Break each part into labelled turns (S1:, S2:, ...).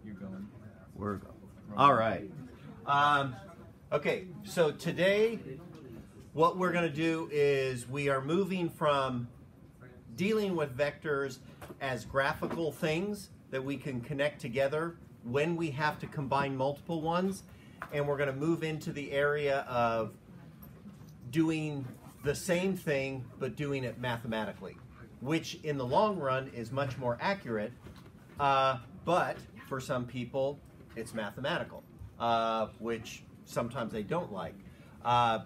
S1: You're going.
S2: We're going. All right. Okay, so today what we're going to do is we are moving from dealing with vectors as graphical things that we can connect together when we have to combine multiple ones, and we're going to move into the area of doing the same thing but doing it mathematically, which in the long run is much more accurate, but for some people it's mathematical, which sometimes they don't like,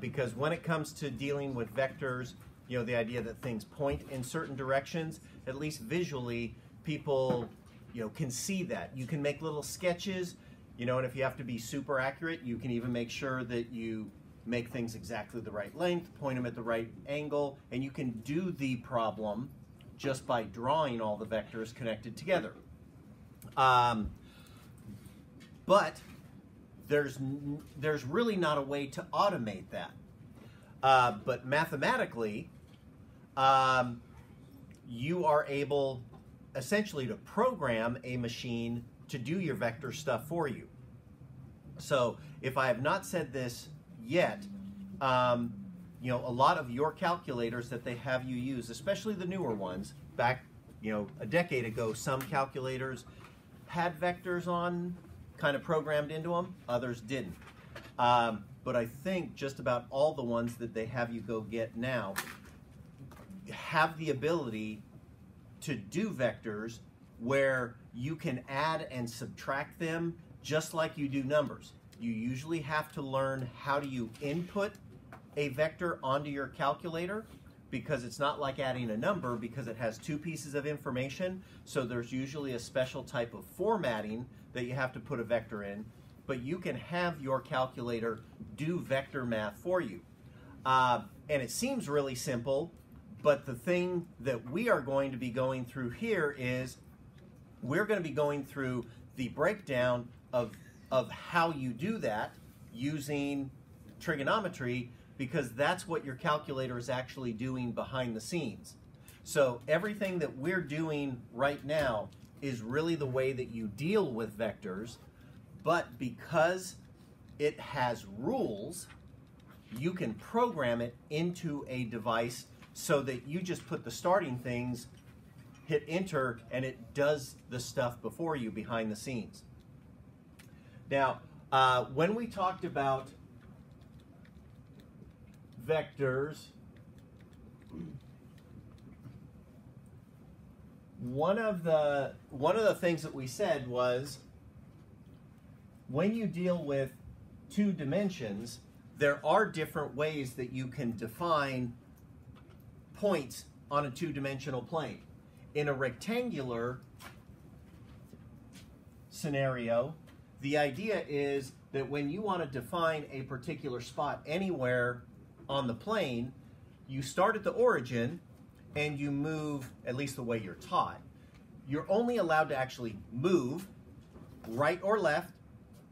S2: because when it comes to dealing with vectors, you know, the idea that things point in certain directions, at least visually, people, you know, can see that. You can make little sketches, you know, and if you have to be super accurate, you can even make sure that you make things exactly the right length, point them at the right angle, and you can do the problem just by drawing all the vectors connected together. But there's really not a way to automate that. But mathematically, you are able essentially to program a machine to do your vector stuff for you. So if I have not said this yet, you know, a lot of your calculators that they have you use, especially the newer ones, back, you know, a decade ago, some calculators had vectors on, kind of programmed into them, others didn't. But I think just about all the ones that they have you go get now have the ability to do vectors where you can add and subtract them just like you do numbers. You usually have to learn how do you input a vector onto your calculator, because it's not like adding a number, because it has two pieces of information, so there's usually a special type of formatting that you have to put a vector in, but you can have your calculator do vector math for you. And it seems really simple, but the thing that we are going to be going through here is we're going to be going through the breakdown of how you do that using trigonometry, because that's what your calculator is actually doing behind the scenes. So everything that we're doing right now is really the way that you deal with vectors, but because it has rules, you can program it into a device so that you just put the starting things, hit enter, and it does the stuff before you behind the scenes. Now, when we talked about vectors, one of the things that we said was when you deal with two dimensions, there are different ways that you can define points on a two-dimensional plane. In a rectangular scenario, the idea is that when you want to define a particular spot anywhere on the plane, you start at the origin and you move, at least the way you're taught, you're only allowed to actually move right or left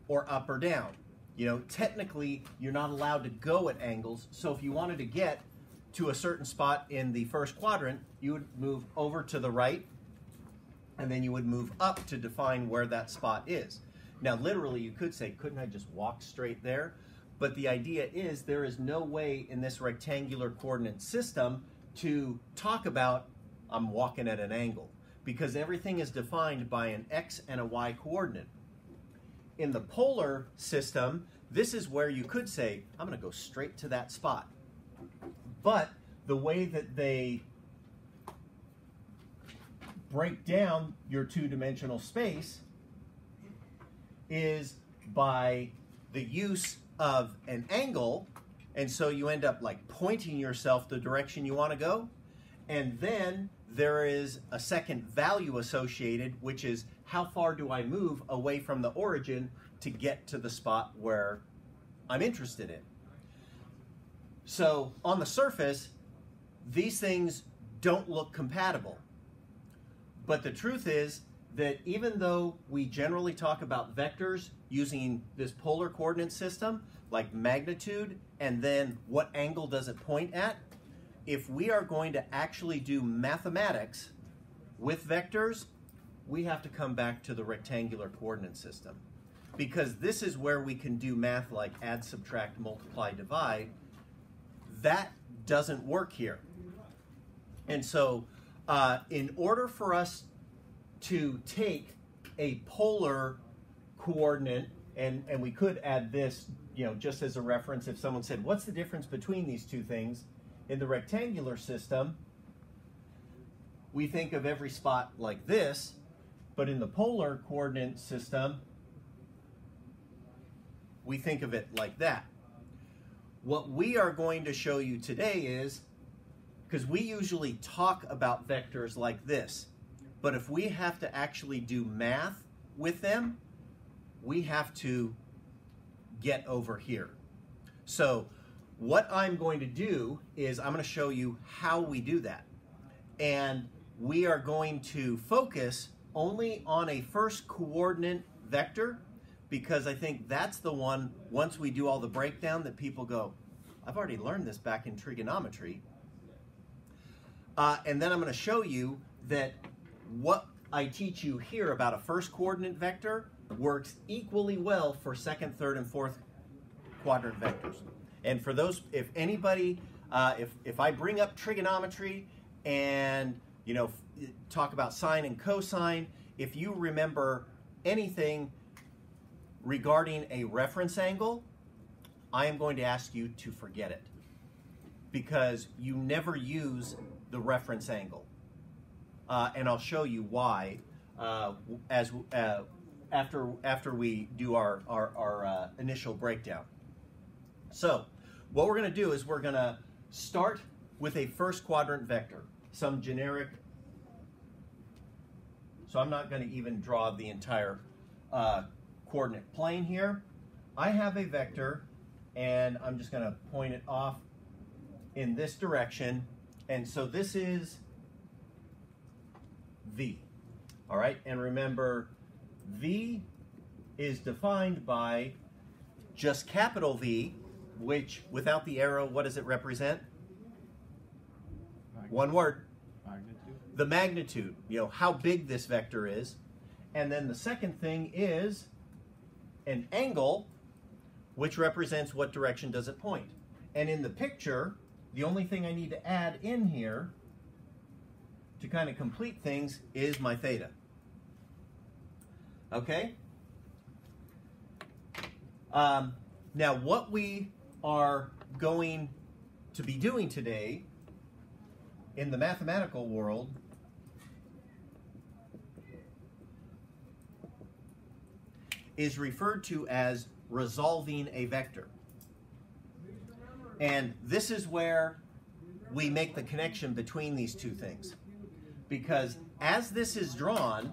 S2: or up or down. You know, technically, you're not allowed to go at angles, so if you wanted to get to a certain spot in the first quadrant, you would move over to the right, and then you would move up to define where that spot is. Now, literally, you could say, couldn't I just walk straight there? But the idea is there is no way in this rectangular coordinate system to talk about I'm walking at an angle, because everything is defined by an x and a y coordinate. In the polar system, this is where you could say, I'm going to go straight to that spot. But the way that they break down your two-dimensional space is by the use of an angle, and so you end up like pointing yourself the direction you want to go, and then there is a second value associated, which is how far do I move away from the origin to get to the spot where I'm interested in. So on the surface, these things don't look compatible. But the truth is that even though we generally talk about vectors using this polar coordinate system, like magnitude and then what angle does it point at, if we are going to actually do mathematics with vectors, we have to come back to the rectangular coordinate system, because this is where we can do math like add, subtract, multiply, divide. That doesn't work here. And so in order for us to take a polar coordinate, and we could add this, you know, just as a reference, if someone said, what's the difference between these two things? In the rectangular system, we think of every spot like this, but in the polar coordinate system, we think of it like that. What we are going to show you today is, because we usually talk about vectors like this, but if we have to actually do math with them, we have to get over here. So what I'm going to do is I'm going to show you how we do that. And we are going to focus only on a first coordinate vector, because I think that's the one, once we do all the breakdown, that people go, I've already learned this back in trigonometry. And then I'm going to show you that what I teach you here about a first coordinate vector works equally well for second, third, and fourth quadrant vectors. And for those, if anybody, if I bring up trigonometry and, you know, talk about sine and cosine, if you remember anything regarding a reference angle, I am going to ask you to forget it, because you never use the reference angle. And I'll show you why after we do our initial breakdown. So what we're going to do is we're going to start with a first quadrant vector, some generic. So I'm not going to even draw the entire coordinate plane here. I have a vector, and I'm just going to point it off in this direction. And so this is V. All right, and remember, V is defined by just capital V, which without the arrow, what does it represent? Magnitude. One word. Magnitude. The magnitude, you know, how big this vector is. And then the second thing is an angle, which represents what direction does it point. And in the picture, the only thing I need to add in here to kind of complete things is my theta. Okay? Now, what we are going to be doing today in the mathematical world is referred to as resolving a vector. And this is where we make the connection between these two things. Because as this is drawn,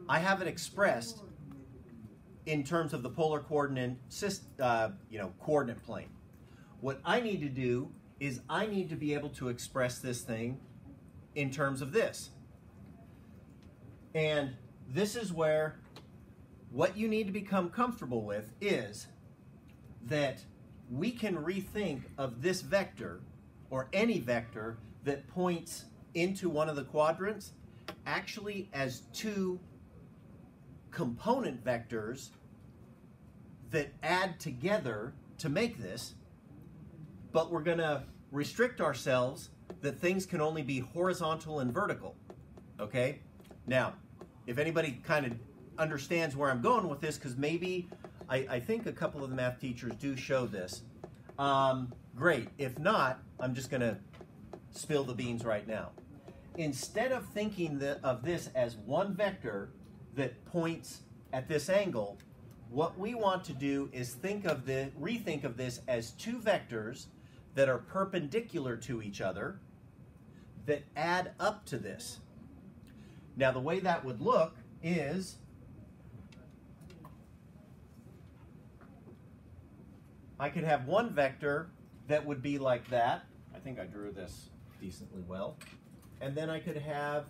S2: I have it expressed in terms of the polar coordinate coordinate plane. What I need to do is I need to be able to express this thing in terms of this. And this is where what you need to become comfortable with is that we can rethink of this vector, or any vector that points into one of the quadrants, actually as two component vectors that add together to make this, but we're going to restrict ourselves that things can only be horizontal and vertical. Okay? Now, if anybody kind of understands where I'm going with this, because maybe I think a couple of the math teachers do show this, great. If not, I'm just going to spill the beans right now. Instead of thinking of this as one vector that points at this angle, what we want to do is rethink of this as two vectors that are perpendicular to each other that add up to this. Now, the way that would look is I could have one vector that would be like that. I think I drew this decently well. And then I could have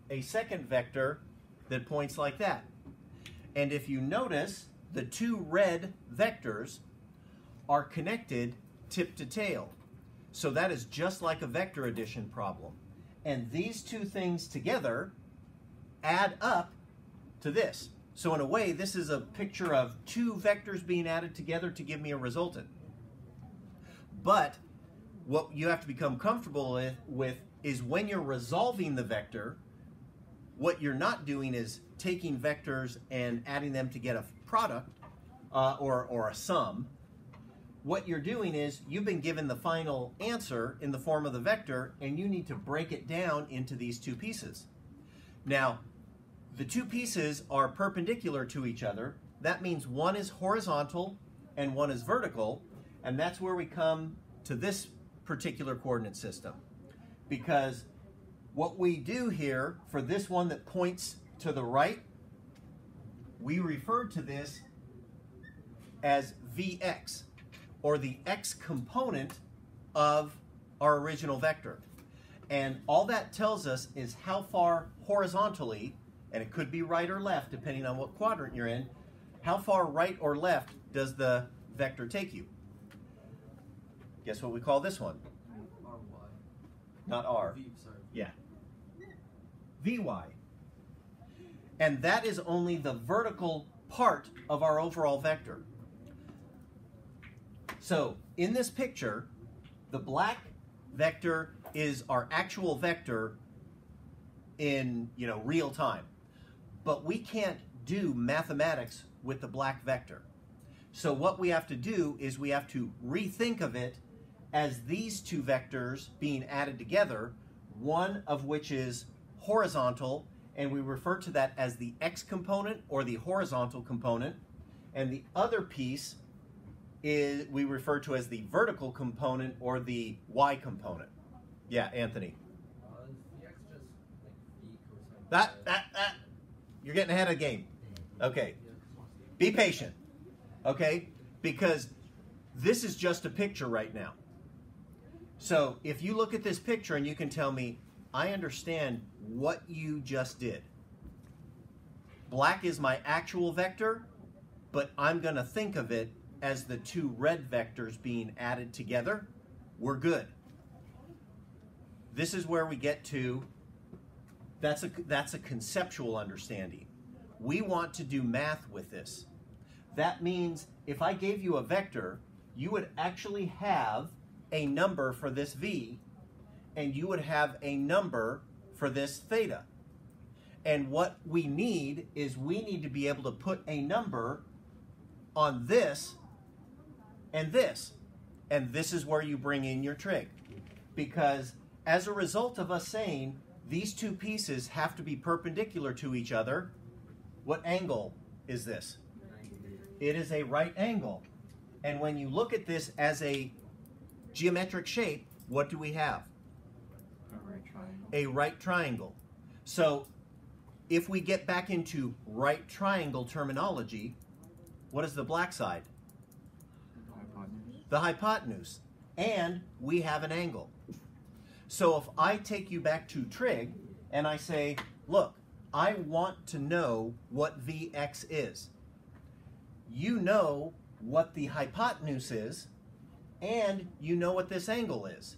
S2: a second vector that points like that. And if you notice, the two red vectors are connected tip to tail. So that is just like a vector addition problem. And these two things together add up to this. So in a way, this is a picture of two vectors being added together to give me a resultant. But what you have to become comfortable with is when you're resolving the vector, what you're not doing is taking vectors and adding them to get a product or a sum. What you're doing is you've been given the final answer in the form of the vector, and you need to break it down into these two pieces. Now, the two pieces are perpendicular to each other. That means one is horizontal and one is vertical, and that's where we come to this particular coordinate system. Because what we do here for this one that points to the right, we refer to this as Vx, or the x component of our original vector. And all that tells us is how far horizontally, and it could be right or left depending on what quadrant you're in, how far right or left does the vector take you? Guess what we call this one?
S1: RY.
S2: Not R.
S1: V, sorry.
S2: Yeah. Vy. And that is only the vertical part of our overall vector. So in this picture, the black vector is our actual vector in real time. But we can't do mathematics with the black vector. So what we have to do is we have to rethink of it as these two vectors being added together, one of which is horizontal, and we refer to that as the x component or the horizontal component, and the other piece is we refer to as the vertical component or the y component. Yeah, Anthony.
S1: Is the x just like v cosine?
S2: You're getting ahead of the game. Okay. Be patient. Okay? Because this is just a picture right now. So if you look at this picture and you can tell me, I understand what you just did. Black is my actual vector, but I'm going to think of it as the two red vectors being added together. We're good. This is where we get to, that's a conceptual understanding. We want to do math with this. That means if I gave you a vector, you would actually have a number for this v, and you would have a number for this theta. And what we need is we need to be able to put a number on this and this. And this is where you bring in your trig. Because as a result of us saying these two pieces have to be perpendicular to each other, what angle is this? It is a right angle. And when you look at this as a geometric shape, what do we have?
S1: A right triangle.
S2: A right triangle. So if we get back into right triangle terminology, what is the black side?
S1: Hypotenuse.
S2: The hypotenuse. And we have an angle. So if I take you back to trig and I say, look, I want to know what Vx is. You know what the hypotenuse is, and you know what this angle is.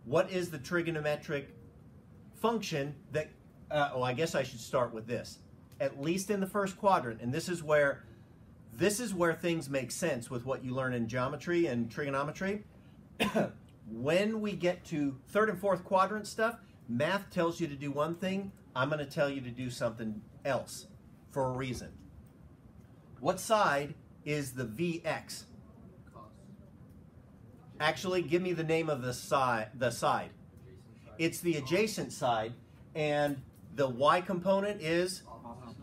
S2: What is the trigonometric function that, I guess I should start with this. At least in the first quadrant, and this is where things make sense with what you learn in geometry and trigonometry. When we get to third and fourth quadrant stuff, math tells you to do one thing. I'm going to tell you to do something else for a reason. What side is the Vx?
S1: Cos.
S2: Actually, give me the name of the side.
S1: Adjacent side.
S2: It's the adjacent side, and the y component is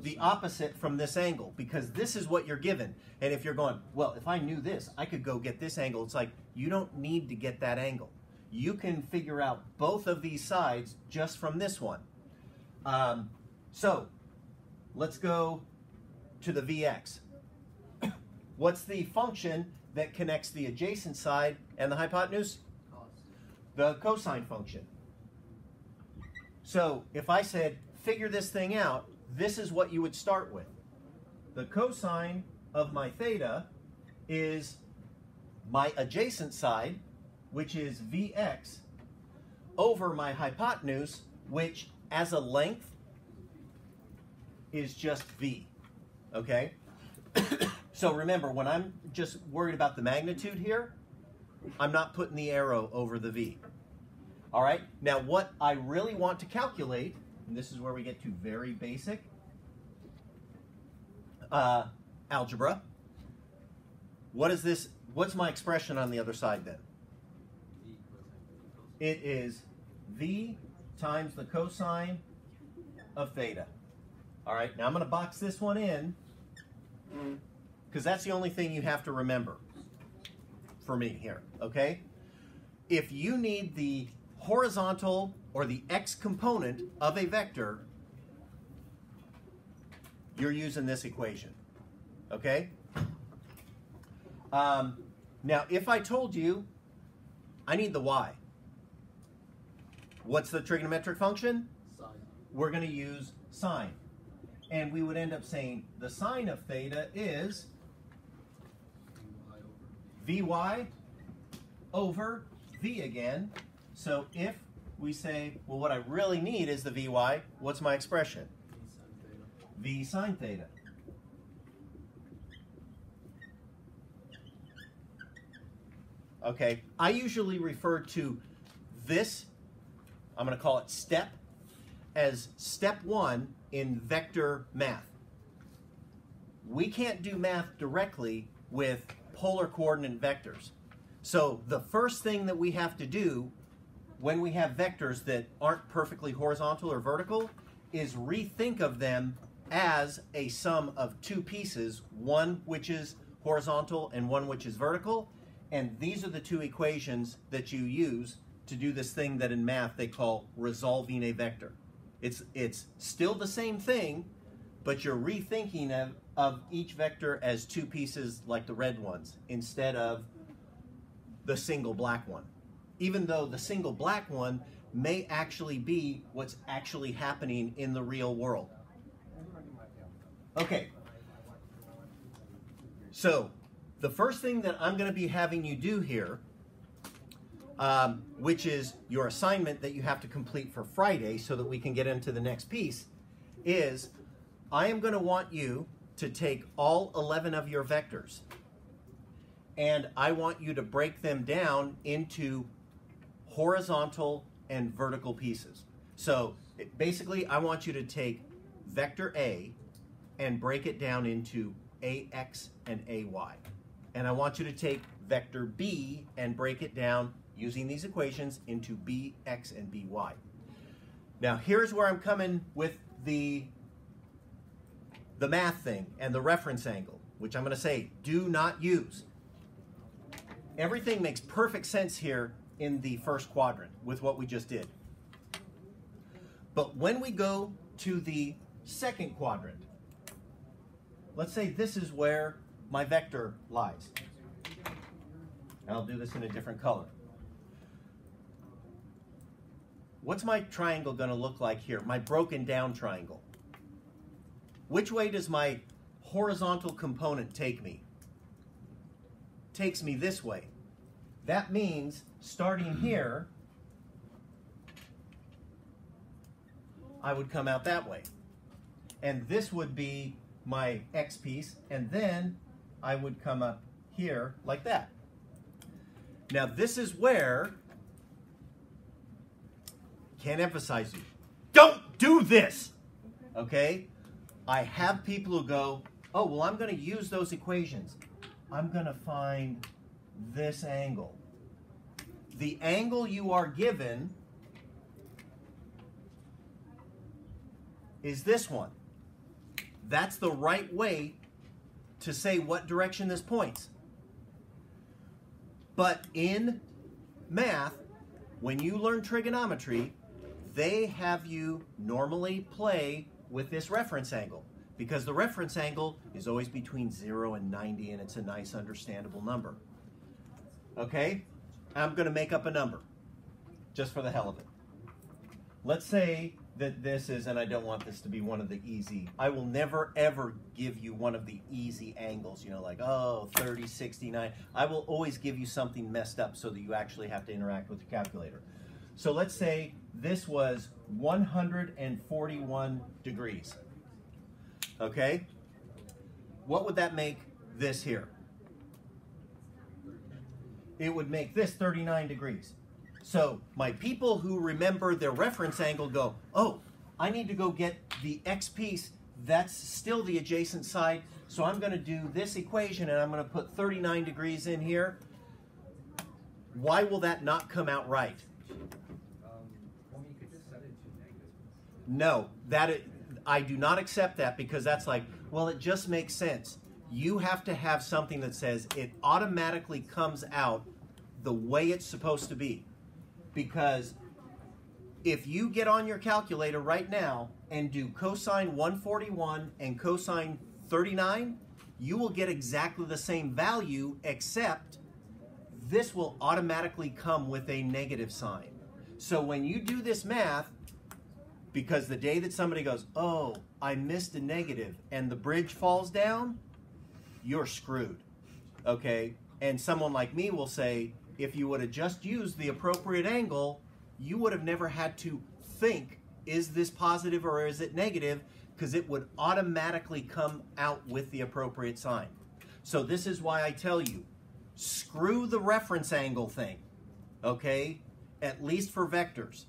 S2: the opposite from this angle, because this is what you're given. And if you're going, well, if I knew this, I could go get this angle. It's like, you don't need to get that angle. You can figure out both of these sides just from this one. So let's go to the Vx. What's the function that connects the adjacent side and the hypotenuse?
S1: Cos.
S2: The cosine function. So if I said, figure this thing out, this is what you would start with. The cosine of my theta is my adjacent side, which is Vx, over my hypotenuse, which as a length is just v, okay? So remember, when I'm just worried about the magnitude here, I'm not putting the arrow over the v. All right, now what I really want to calculate, and this is where we get to very basic algebra. What is this? What's my expression on the other side then? It is v times the cosine of theta. All right, now I'm going to box this one in because that's the only thing you have to remember for me here, okay? If you need the horizontal or the x component of a vector, you're using this equation, okay? Now, if I told you I need the y, what's the trigonometric function?
S1: Sine.
S2: We're going to use sine. And we would end up saying the sine of theta is Vy over V again. So if we say, well, what I really need is the Vy, what's my expression? V sine theta. Okay, I usually refer to this, I'm going to call it step, as step 1 in vector math. We can't do math directly with polar coordinate vectors. So the first thing that we have to do when we have vectors that aren't perfectly horizontal or vertical is rethink of them as a sum of two pieces, one which is horizontal and one which is vertical. And these are the two equations that you use to do this thing that in math they call resolving a vector. It's still the same thing, but you're rethinking of each vector as two pieces like the red ones instead of the single black one. Even though the single black one may actually be what's actually happening in the real world. Okay, so the first thing that I'm going to be having you do here, which is your assignment that you have to complete for Friday so that we can get into the next piece, is I am going to want you to take all 11 of your vectors and I want you to break them down into horizontal and vertical pieces. So basically I want you to take vector A and break it down into AX and AY. And I want you to take vector B and break it down using these equations into BX and BY. Now here's where I'm coming with the math thing and the reference angle, which I'm going to say do not use. Everything makes perfect sense here in the first quadrant with what we just did. But when we go to the second quadrant, let's say this is where my vector lies. And I'll do this in a different color. What's my triangle going to look like here? My broken down triangle. Which way does my horizontal component take me? Takes me this way. That means starting here, I would come out that way. And this would be my X piece, and then I would come up here like that. Now this is where, can't emphasize you, don't do this, okay? I have people who go, oh, well, I'm going to use those equations. I'm going to find this angle. The angle you are given is this one. That's the right way to say what direction this points. But in math, when you learn trigonometry, they have you normally play with this reference angle because the reference angle is always between 0 and 90 and it's a nice understandable number. Okay? I'm going to make up a number just for the hell of it. Let's say that this is, and I don't want this to be one of the easy, I will never ever give you one of the easy angles, you know, like, oh, 30, 69. I will always give you something messed up so that you actually have to interact with the calculator. So let's say this was 141 degrees. Okay? What would that make this here? It would make this 39 degrees. So my people who remember their reference angle go, oh, I need to go get the X piece. That's still the adjacent side. So I'm going to do this equation and I'm going to put 39 degrees in here. Why will that not come out right?
S1: Well, you could just set it to negative.
S2: No, I do not accept that, because that's like, well, it just makes sense. You have to have something that says it automatically comes out the way it's supposed to be. Because if you get on your calculator right now and do cosine 141 and cosine 39, you will get exactly the same value, except this will automatically come with a negative sign. So when you do this math, because the day that somebody goes, oh, I missed a negative, and the bridge falls down, you're screwed, okay? And someone like me will say, if you would have just used the appropriate angle, you would have never had to think, is this positive or is it negative? Because it would automatically come out with the appropriate sign. So this is why I tell you, screw the reference angle thing, okay? At least for vectors.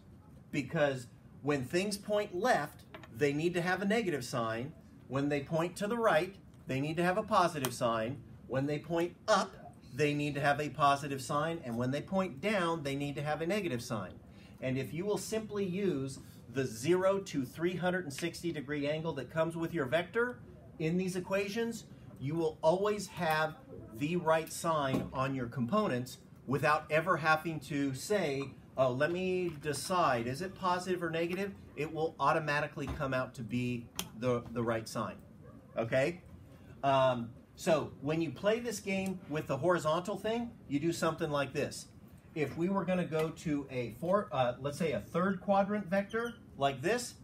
S2: Because when things point left, they need to have a negative sign. When they point to the right, they need to have a positive sign. When they point up, they need to have a positive sign. And when they point down, they need to have a negative sign. And if you will simply use the 0 to 360 degree angle that comes with your vector in these equations, you will always have the right sign on your components without ever having to say, oh, let me decide, is it positive or negative? It will automatically come out to be the right sign, okay? So when you play this game with the horizontal thing, you do something like this. If we were going to go to a let's say a third quadrant vector like this,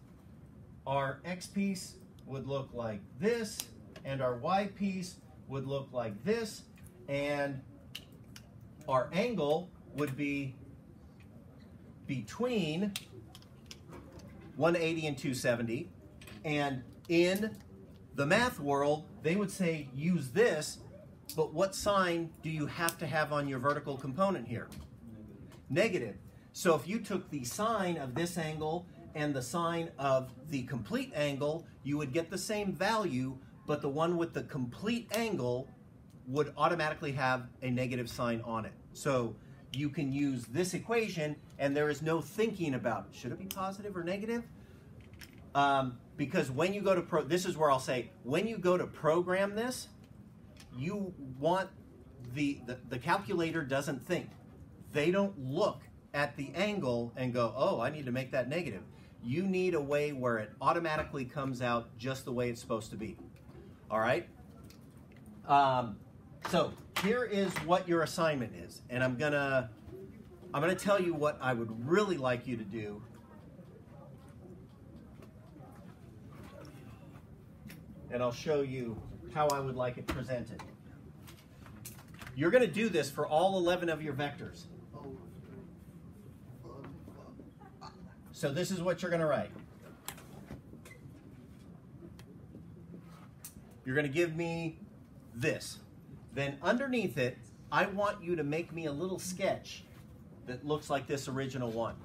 S2: our X piece would look like this, and our Y piece would look like this, and our angle would be between 180 and 270. And in the math world, they would say use this, but what sign do you have to have on your vertical component here? Negative. So if you took the sine of this angle and the sine of the complete angle, you would get the same value, but the one with the complete angle would automatically have a negative sign on it. So you can use this equation, and there is no thinking about, should it be positive or negative? Because when you go to, this is where I'll say, when you go to program this, you want, the calculator doesn't think. They don't look at the angle and go, oh, I need to make that negative. You need a way where it automatically comes out just the way it's supposed to be. All right? So here is what your assignment is, and I'm gonna tell you what I would really like you to do. And I'll show you how I would like it presented. You're going to do this for all 11 of your vectors. So this is what you're going to write. You're going to give me this. Then underneath it, I want you to make me a little sketch that looks like this original one.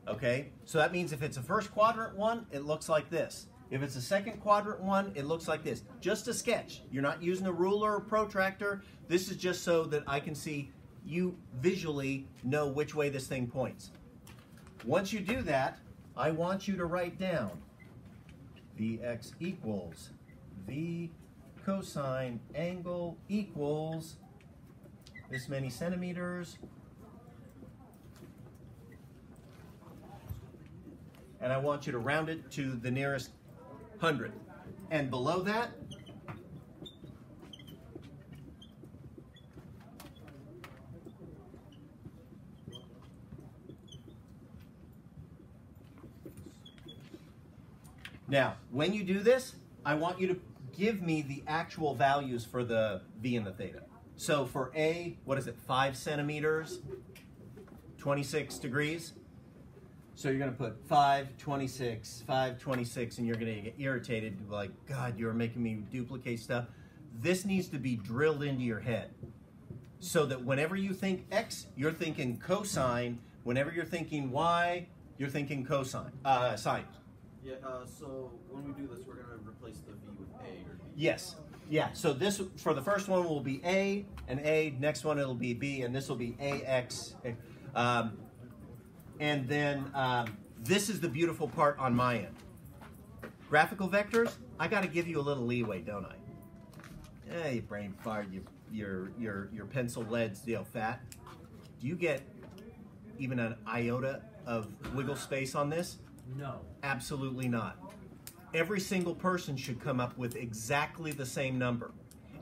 S2: Okay? So that means if it's a first quadrant one, it looks like this. If it's a second quadrant one, it looks like this. Just a sketch. You're not using a ruler or protractor. This is just so that I can see you visually know which way this thing points. Once you do that, I want you to write down Vx equals V cosine angle equals this many centimeters. And I want you to round it to the nearest 100. And below that, now, when you do this, I want you to give me the actual values for the V and the theta. So for A, what is it, 5 centimeters, 26 degrees? So you're going to put 526, 526, and you're going to get irritated, like, God, you're making me duplicate stuff. This needs to be drilled into your head so that whenever you think X, you're thinking cosine. Whenever you're thinking Y, you're thinking cosine, sine.
S1: Yeah, so when we do this, we're going to replace the V with A or B.
S2: Yes. Yeah, so this, for the first one, will be A and A. Next one, it'll be B, and this will be AX. And then this is the beautiful part on my end. Graphical vectors, I got to give you a little leeway, don't I? You brain fart, your pencil lead's fat. Do you get even an iota of wiggle space on this?
S1: No.
S2: Absolutely not. Every single person should come up with exactly the same number.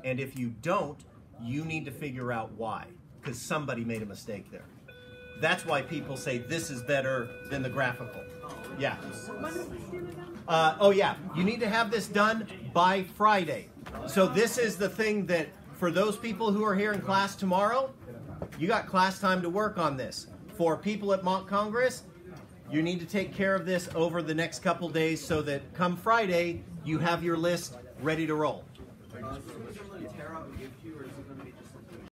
S2: And if you don't, you need to figure out why, because somebody made a mistake there. That's why people say this is better than the graphical. Yeah. Oh yeah, you need to have this done by Friday. So this is the thing that, for those people who are here in class tomorrow, you got class time to work on this. For people at Mock Congress, you need to take care of this over the next couple days so that come Friday, you have your list ready to roll.
S1: Is this going to tear out and give to you, or is it going to be